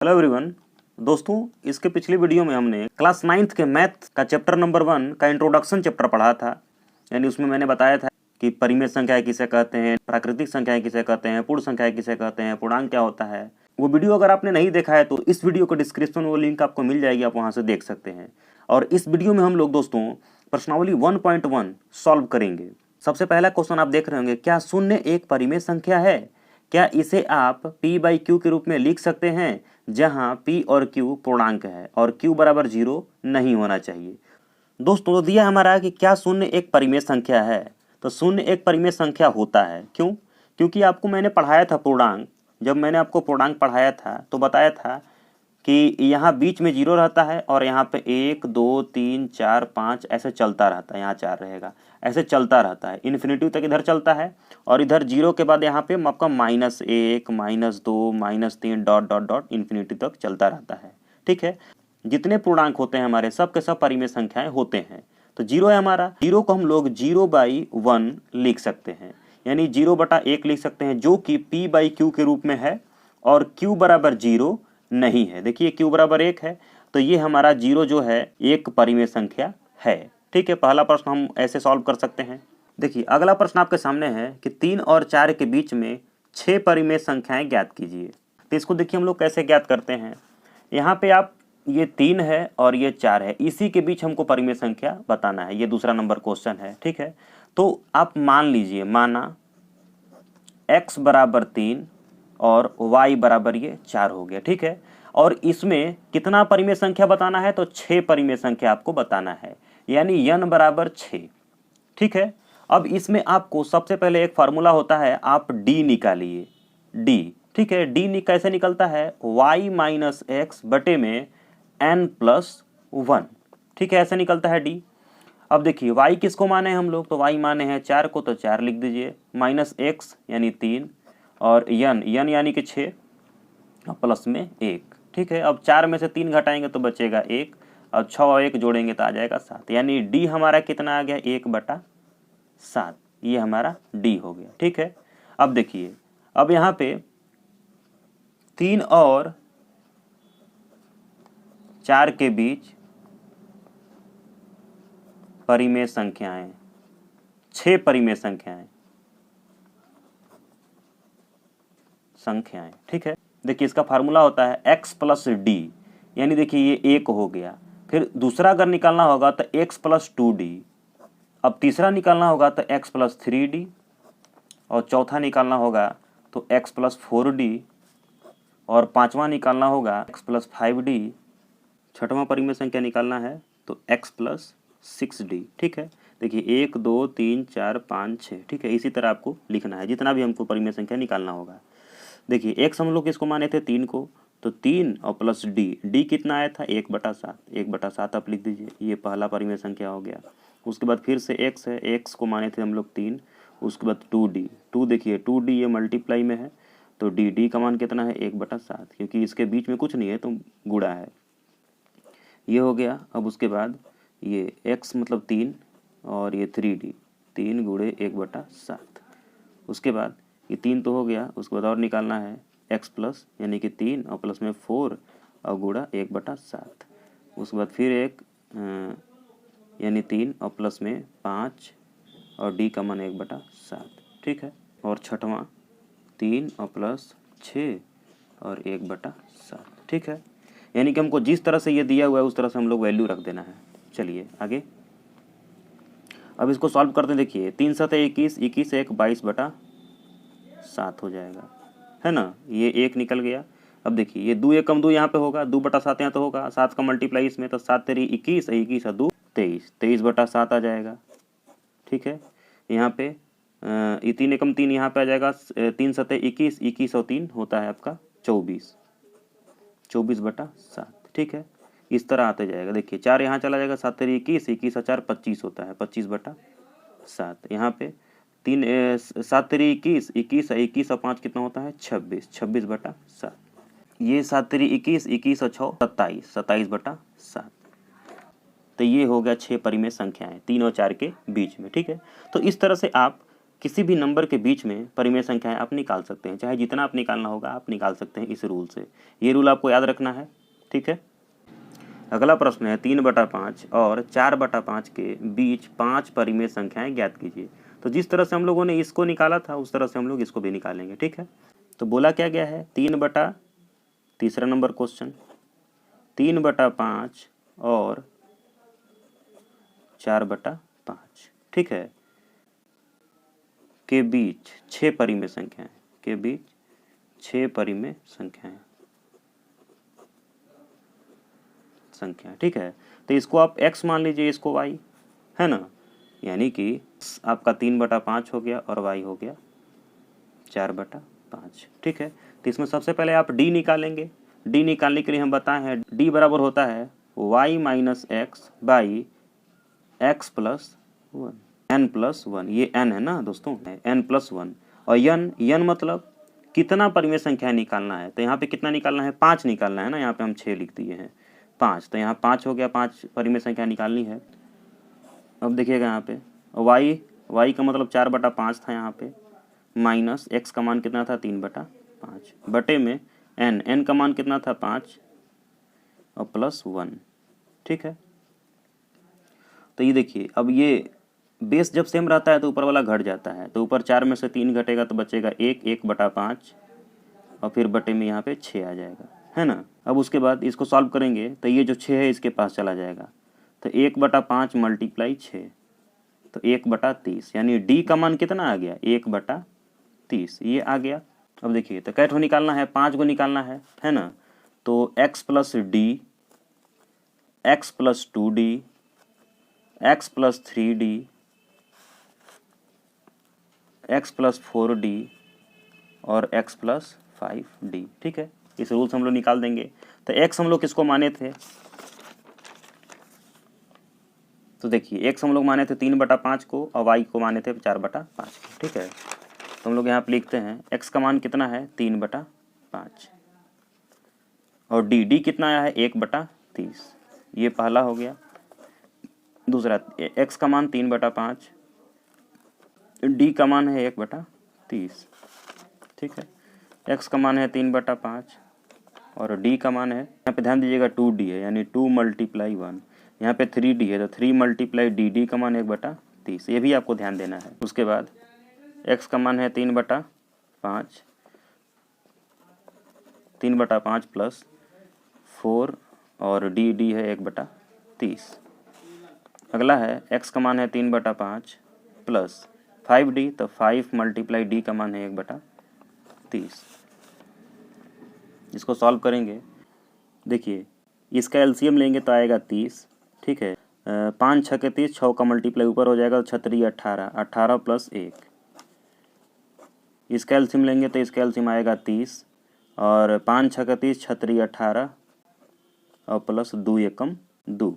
Hello everyone. दोस्तों, इसके पिछली वीडियो में हमने क्लास 9th के मैथ का चैप्टर नंबर 1 का इंट्रोडक्शन चैप्टर पढ़ा था। यानी उसमें मैंने बताया था कि परिमेय संख्याएं किसे कहते हैं, प्राकृतिक संख्याएं किसे कहते हैं, पूर्ण संख्याएं किसे कहते हैं, पूर्णांक क्या होता है। वो वीडियो अगर आपने नहीं देखा है तो इस वीडियो को डिस्क्रिप्शन में वो लिंक आपको मिल जाएगी, आप वहाँ से देख सकते हैं। और इस वीडियो में हम लोग दोस्तों प्रश्नावली 1.1 सॉल्व करेंगे। सबसे पहला क्वेश्चन आप देख रहे होंगे, क्या शून्य एक परिमेय संख्या है? क्या इसे आप p/q के रूप में लिख सकते हैं, जहां p और q पूर्णांक है और q बराबर 0 नहीं होना चाहिए। दोस्तों, तो दिया हमारा कि क्या शून्य एक परिमेय संख्या है, तो शून्य एक परिमेय संख्या होता है। क्यों? क्योंकि आपको मैंने पढ़ाया था पूर्णांक। जब मैंने आपको पूर्णांक पढ़ाया था तो बताया था कि यहाँ बीच में 0 रहता है और यहाँ पे 1 2 3 4 5 ऐसे चलता रहता है। यहाँ 4 रहेगा, ऐसे चलता रहता है, इन्फिनिटी तक इधर चलता है और इधर 0 के बाद यहाँ पे आपका -1 -2 -3 डॉट डॉट डॉट इन्फिनिटी तक चलता रहता है। ठीक है, जितने पूर्णांक होते हैं हमारे सब के सब परिमेय संख्याएं होते हैं। तो 0 है हमारा, 0 को हम लोग 0/1 लिख सकते हैं, यानी 0/1 लिख सकते हैं, जो कि p/q के रूप में है और q बराबर 0 नहीं है। देखिए q बराबर 1 है, तो ये हमारा 0 जो है एक परिमेय संख्या है। ठीक है, पहला प्रश्न हम ऐसे सॉल्व कर सकते हैं। देखिए अगला प्रश्न आपके सामने है कि 3 और 4 के बीच में 6 परिमेय संख्याएं ज्ञात कीजिए। तो इसको देखिए हम लोग कैसे ज्ञात करते हैं। यहाँ पे आप ये 3 है और ये 4 है, इसी के बीच हमको परिमेय संख्या बताना है। ये दूसरा नंबर क्वेश्चन है। ठीक है, तो आप मान लीजिए, माना x बराबर 3 और y बराबर ये 4 हो गया। ठीक है, और इसमें कितना परिमेय संख्या बताना है, तो 6 परिमेय संख्या आपको बताना है, यानी n बराबर 6। ठीक है, अब इसमें आपको सबसे पहले एक फार्मूला होता है, आप d निकालिए, d। ठीक है, d कैसे निकलता है, y माइनस एक्स बटे में n+1। ठीक है, ऐसे निकलता है d। अब देखिए y किसको माने हम लोग, तो y माने हैं 4 को, तो 4 लिख दीजिए, माइनस x यानी 3 और n यानी कि 6 और प्लस में 1। ठीक है, अब 4 में से 3 घटाएंगे तो बचेगा 1 और 6 और 1 जोड़ेंगे तो आ जाएगा 7, यानी d हमारा कितना आ गया, 1/7। ये हमारा d हो गया। ठीक है, अब देखिए, अब यहाँ पे 3 और 4 के बीच परिमेय संख्याएं, 6 परिमेय संख्याएं। ठीक है, देखिए इसका फार्मूला होता है x + d, यानी देखिए ये 1 हो गया। फिर दूसरा अगर निकालना होगा तो x + 2d। अब तीसरा निकालना होगा तो x + 3d और चौथा निकालना होगा तो x + 4d और पांचवा निकालना होगा x + 5d। छठवां परिमेय संख्या निकालना है तो x + 6d। ठीक है, देखिए 1 2 3 4 5 6। ठीक है, इसी तरह आपको लिखना है जितना भी हमको परिमेय संख्या निकालना होगा। देखिए x हम लोग किसको माने थे, 3 को, तो 3 और प्लस d कितना आया था, 1/7। 1/7 आप लिख दीजिए, ये पहला परिमेय संख्या हो गया। उसके बाद फिर से x है, x को माने थे हम लोग 3। उसके बाद 2d, 2 देखिए 2d ये मल्टीप्लाई में है, तो d का मान कितना है, 1/7, क्योंकि इसके बीच में कुछ नहीं है तो गुणा है, ये हो गया। अब उसके बाद ये x मतलब 3 और ये 3d, 3 × 1/7। उसके बाद ये 3 तो हो गया, उसके बाद और निकालना है x प्लस यानी कि 3 और प्लस में 4 और गुणा 1/7। उसके बाद फिर एक यानी 3 और प्लस में 5 और d का मान 1/7। ठीक है, और छठवां 3 और प्लस 6 और 1/7। ठीक है, यानी कि हमको जिस तरह से ये दिया हुआ है उस तरह से हम लोग वैल्यू रख देना है। चलिए आगे, अब इसको सॉल्व करते हैं। देखिए 3 × 7 = 21, 21 1 22/7 हो जाएगा, है ना, ये 1 निकल गया। अब देखिए ये 2 1 कम 2 यहाँ पे होगा, 2/7 यहाँ तो होगा, 7 का मल्टीप्लाई इसमें, तो 7 तेरी 21, 21 और 2 23, 23/7 आ जाएगा। ठीक है, यहाँ पे ये 3 एकम 3 यहाँ पे आ जाएगा, 3 × 7 = 21, 21 और 3 होता है आपका 24, 24/7। ठीक है, इस तरह आते जाएगा। देखिए 4 यहाँ चला जाएगा, 7 तेरी 21, 21 और 4 25 होता है, 25/7। यहाँ पे 3 7 तेरी 21, 21 और 21 और 5 कितना होता है, 26, 26/7। ये 7 तेरी 21, 21 और 6 27, 27/7। तो ये हो गया 6 परिमेय संख्याएं 3 और 4 के बीच में। ठीक है, तो इस तरह से आप किसी भी नंबर के बीच में परिमेय संख्याएं आप निकाल सकते हैं, चाहे जितना आप निकालना होगा आप निकाल सकते हैं इस रूल से। ये रूल आपको याद रखना है, ठीक है। अगला प्रश्न है 3/5 और 4/5 के बीच 5 परिमेय संख्याएं ज्ञात कीजिए। तो जिस तरह से हम लोगों ने इसको निकाला था उस तरह से हम लोग इसको भी निकालेंगे, ठीक है। तो बोला क्या गया है, 3/तीसरा नंबर क्वेश्चन 3/5 और 4/5, ठीक है, के बीच 6 परिमेय संख्याएं, के बीच 6 परिमेय संख्याएं, ठीक है। तो इसको आप x मान लीजिए, इसको y, है ना, यानी कि आपका 3/5 हो गया और y हो गया 4/5, ठीक है। तो इसमें सबसे पहले आप d निकालेंगे। d निकालने के लिए हम बताए हैं d बराबर होता है y minus x by x plus 1, n plus 1, ये n है ना दोस्तों, n प्लस 1, और n मतलब कितना परिमेय संख्या निकालना है। तो यहाँ पे कितना निकालना है, 5 निकालना है ना, यहाँ पे हम 6 लिख दिए हैं, 5, तो यहाँ 5 हो गया, 5 परिमेय संख्या निकालनी है। अब देखिएगा यहाँ पे y का मतलब 4/5 था यहाँ पे, माइनस x का मान कितना था 3/5, बटे में n का मान कितना था 5 और प्लस 1, ठीक है। तो ये देखिए, अब ये बेस जब सेम रहता है तो ऊपर वाला घट जाता है, तो ऊपर 4 में से 3 घटेगा तो बचेगा 1/5 और फिर बटे में यहाँ पे 6 आ जाएगा, है ना। अब उसके बाद इसको सॉल्व करेंगे तो ये जो 6 है इसके पास चला जाएगा, तो 1/5 मल्टीप्लाई 6, तो 1/30, यानी d का मान कितना आ गया 1/30, ये आ गया। अब देखिए, तो कैट को निकालना है, 5 को निकालना है ना। तो x plus d, x plus 2d, x plus 3d, x plus 4d और x प्लस 5d, ठीक है। इस रूल से हम लोग निकाल देंगे। तो x हम लोग किसको माने थे, तो देखिए x हम लोग माने थे 3/5 को और y को माने थे 4/5 को, ठीक है। तो हम लोग यहाँ पे लिखते हैं x का मान कितना है 3/5 और d कितना आया है 1/30, ये पहला हो गया। दूसरा, x का मान 3/5, d का मान है 1/30, ठीक है। x का मान है 3/5 और d का मान है, यहाँ पे ध्यान दीजिएगा 2d है, यानी 2 मल्टीप्लाई 1, यहाँ पे 3d है तो 3 मल्टीप्लाई d का मान 1/30, ये भी आपको ध्यान देना है। उसके बाद x का मान है 3/5 प्लस 4 और d है 1/30। अगला है x का मान है 3/5 प्लस 5d, तो 5 मल्टीप्लाई d का मान है 1/30। इसको सॉल्व करेंगे, देखिए इसका एलसीएम लेंगे तो आएगा 30, ठीक है। 5 6 के 30, 6 का मल्टीप्लाई ऊपर हो जाएगा तो 6 18, 18 प्लस 1, इसका एलसीएम लेंगे तो इसका एलसीएम आएगा 30 और 5 6 के 30, 6 18 और प्लस 2 एकम 2।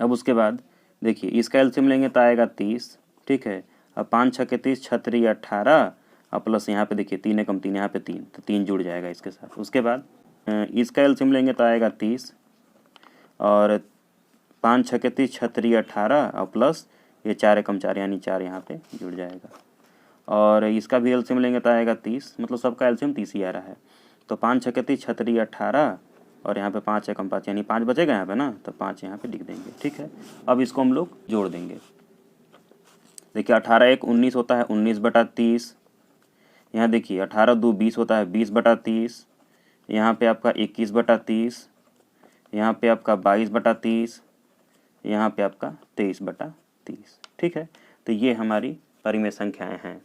अब उसके बाद देखिए इसका एलसीएम लेंगे तो आएगा 30, ठीक है। अब 5 6 के 30, 6 18 और प्लस यहाँ पे देखिए 3 एकम 3, यहाँ पे 3, तो 3 जुड़ जाएगा इसके साथ। उसके बाद इसका एलसीएम लेंगे तो आएगा 30 और 5 6 के 30, 6 18 और प्लस ये 4 एकम 4, यानी 4 यहाँ पे जुड़ जाएगा। और इसका भी एलसीएम लेंगे तो आएगा 30, मतलब सबका एलसीएम 30 ही आ रहा है। तो 5 6 के 30, 6 18 और यहाँ पे 5 एकम 5, यानी 5 बचेगा यहाँ पे ना, तो 5 यहाँ पे लिख देंगे, ठीक है। अब इसको हम लोग जोड़ देंगे। देखिए 18 1 19 होता है 19/30, यहाँ देखिए 18 2 20 होता है 20/30, यहाँ पे आपका 21/30, यहाँ पे आपका 22/30, यहाँ पे आपका 23/30, ठीक है। तो ये हमारी परिमेय संख्याएं हैं,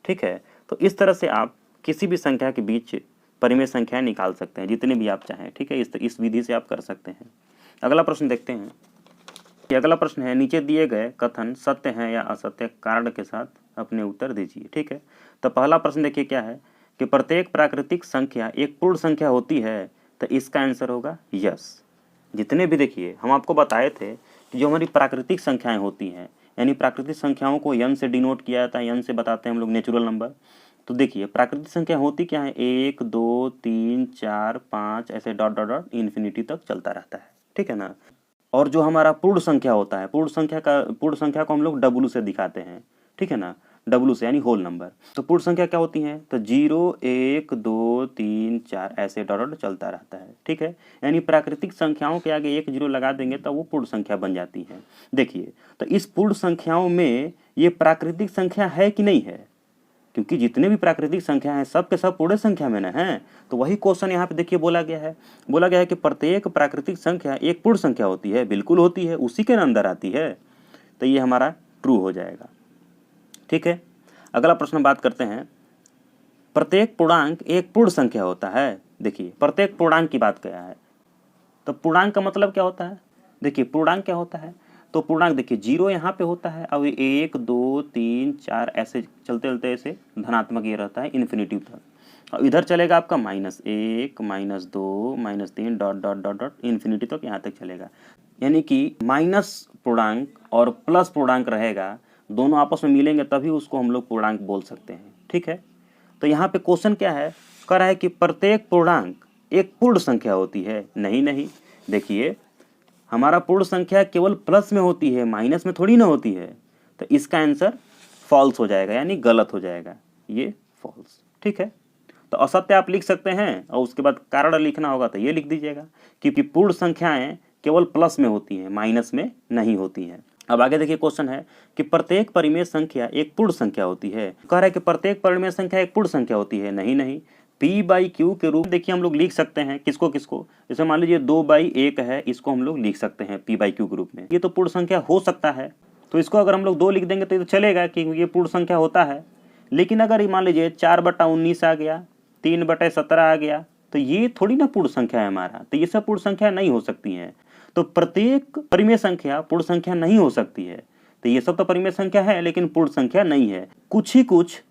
ठीक है। तो इस तरह से आप किसी भी संख्या के बीच परिमेय संख्याएं निकाल सकते हैं, जितने भी आप चाहें, ठीक है। इस विधि से आप कर सकते हैं। अगला प्रश्न देखते हैं। ये अगला प्रश्न है, नीचे दिए गए कथन सत्य हैं या असत्य, कारण के साथ अपने उत्तर दीजिए, ठीक है। तो पहला प्रश्न देखिए क्या है कि प्रत्येक प्राकृतिक संख्या एक पूर्ण संख्या होती है, तो इसका आंसर होगा यस। जितने भी देखिए हम आपको बताए थे कि जो हमारी प्राकृतिक संख्याएं होती हैं, यानी प्राकृतिक संख्याओं को n से डिनोट किया जाता है, n से बताते हैं हम लोग नेचुरल नंबर। तो देखिए प्राकृतिक संख्या होती क्या है, 1 2 3 4 5 ऐसे डॉट डॉट डॉट इन्फिनिटी तक चलता रहता है, ठीक है ना। और जो हमारा पूर्ण संख्या होता है, पूर्ण संख्या को हम लोग W से दिखाते हैं, ठीक है ना, W से यानी होल नंबर। तो पूर्ण संख्या क्या होती हैं, तो 0 1 2 3 4 ऐसे डॉट चलता रहता है, ठीक है। यानी प्राकृतिक संख्याओं के आगे 1 0 लगा देंगे तब वो पूर्ण संख्या बन जाती है। देखिए तो इस पूर्ण संख्याओं में ये प्राकृतिक संख्या है कि नहीं है, क्योंकि जितने भी प्राकृतिक संख्या हैं सब के सब पूर्ण संख्या में ना हैं। तो वही क्वेश्चन यहाँ पे देखिए बोला गया है कि प्रत्येक प्राकृतिक संख्या एक पूर्ण संख्या होती है, बिल्कुल होती है, उसी के अंदर आती है। तो ये हमारा ट्रू हो जाएगा, ठीक है। अगला प्रश्न बात करते हैं, प्रत्येक पूर्णांक एक पूर्ण संख्या होता है। देखिए प्रत्येक पूर्णांक की बात किया है, तो पूर्णांक का मतलब क्या होता है, देखिए पूर्णांक क्या होता है, तो पूर्णांक देखिए 0 यहाँ पे होता है, अब 1 2 3 4 ऐसे चलते चलते ऐसे धनात्मक ये रहता है इन्फिनिटी तक। और इधर चलेगा आपका -1 -2 -3 dot dot dot dot infinity तक, यहाँ तक चलेगा। यानी कि माइनस पूर्णांक और प्लस पूर्णांक रहेगा, दोनों आपस में मिलेंगे तभी उसको हम लोग पूर्णांक बोल सकते हैं, ठीक है। तो यहाँ पे क्वेश्चन क्या है, कह रहा है कि प्रत्येक पूर्णांक एक पूर्ण संख्या होती है। नहीं, देखिए हमारा पूर्ण संख्या केवल प्लस में होती है, माइनस में थोड़ी ना होती है। तो इसका आंसर फॉल्स हो जाएगा, यानी गलत हो जाएगा, ये फॉल्स, ठीक है। तो असत्य आप लिख सकते हैं और उसके बाद कारण लिखना होगा तो ये लिख दीजिएगा कि पूर्ण संख्याएं केवल प्लस में होती हैं, माइनस में नहीं होती हैं। अब आगे देखिए क्वेश्चन है कि प्रत्येक परिमेय संख्या एक पूर्ण संख्या होती है। कह रहा है कि प्रत्येक परिमेय संख्या एक पूर्ण संख्या होती है। नहीं, P/Q के रूप में देखिए हम लोग लिख सकते हैं किसको, जैसे मान लीजिए 2/1 है, इसको हम लोग लिख सकते हैं P/Q के रूप में। ये तो पूर्ण संख्या हो सकता है, तो इसको अगर हम लोग 2 लिख देंगे तो ये तो चलेगा कि ये पूर्ण संख्या होता है। लेकिन अगर मान लीजिए 4/19 आ गया, 3/17 आ गया, तो ये थोड़ी ना पूर्ण संख्या है हमारा, तो ये सब पूर्ण संख्या नहीं हो सकती हैं। तो प्रत्येक परिमेय संख्या पूर्ण संख्या नहीं हो सकती है। तो ये सब तो परिमेय संख्या है लेकिन पूर्ण संख्या नहीं है। कुछ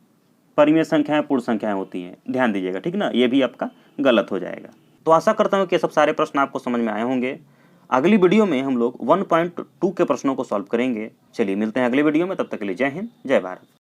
परिमेय संख्याएं पूर्ण संख्याएं होती हैं, ध्यान दीजिएगा, ठीक ना, ये भी आपका गलत हो जाएगा। तो आशा करता हूँ कि सब सारे प्रश्न आपको समझ में आए होंगे। अगली वीडियो में हम लोग 1.2 के प्रश्नों को सॉल्व करेंगे। चलिए मिलते हैं अगले वीडियो में, तब तक के लिए जय हिंद, जय भारत।